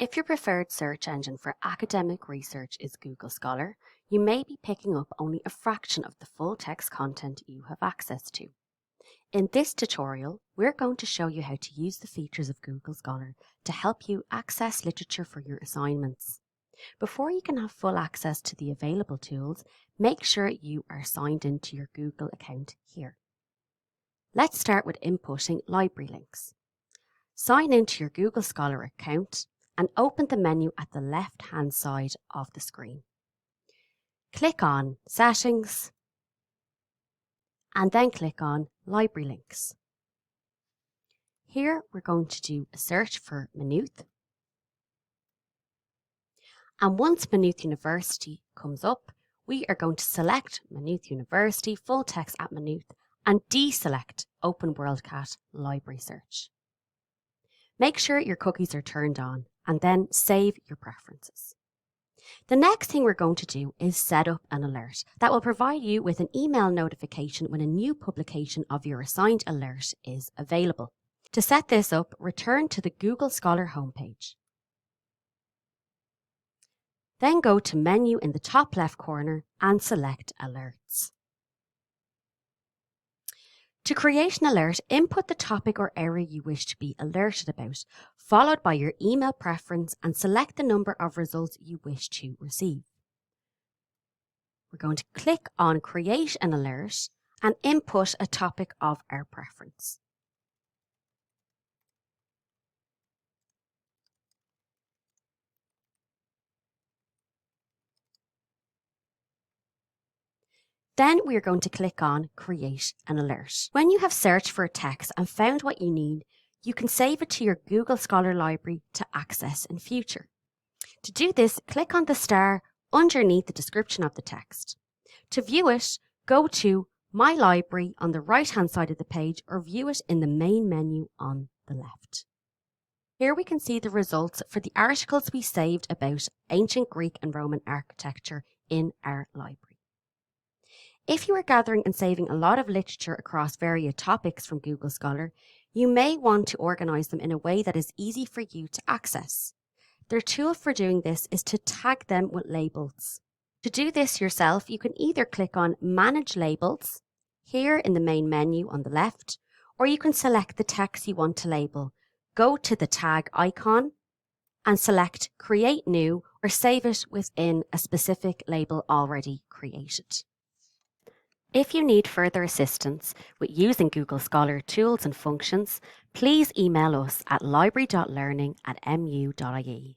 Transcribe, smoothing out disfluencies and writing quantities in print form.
If your preferred search engine for academic research is Google Scholar, you may be picking up only a fraction of the full text content you have access to. In this tutorial, we're going to show you how to use the features of Google Scholar to help you access literature for your assignments. Before you can have full access to the available tools, make sure you are signed into your Google account here. Let's start with inputting library links. Sign into your Google Scholar account and open the menu at the left-hand side of the screen. Click on Settings and then click on Library Links. Here we're going to do a search for Maynooth. And once Maynooth University comes up, we are going to select Maynooth University, full text at Maynooth, and deselect Open WorldCat Library Search. Make sure your cookies are turned on and then save your preferences. The next thing we're going to do is set up an alert that will provide you with an email notification when a new publication of your assigned alert is available. To set this up, return to the Google Scholar homepage. Then go to Menu in the top left corner and select Alerts. To create an alert, input the topic or area you wish to be alerted about, followed by your email preference, and select the number of results you wish to receive. We're going to click on Create an Alert and input a topic of our preference. Then we are going to click on Create an Alert. When you have searched for a text and found what you need, you can save it to your Google Scholar library to access in future. To do this, click on the star underneath the description of the text. To view it, go to My Library on the right-hand side of the page or view it in the main menu on the left. Here we can see the results for the articles we saved about ancient Greek and Roman architecture in our library. If you are gathering and saving a lot of literature across various topics from Google Scholar, you may want to organise them in a way that is easy for you to access. Their tool for doing this is to tag them with labels. To do this yourself, you can either click on Manage Labels here in the main menu on the left, or you can select the text you want to label. Go to the tag icon and select Create New or save it within a specific label already created. If you need further assistance with using Google Scholar tools and functions, please email us at library.learning@mu.ie.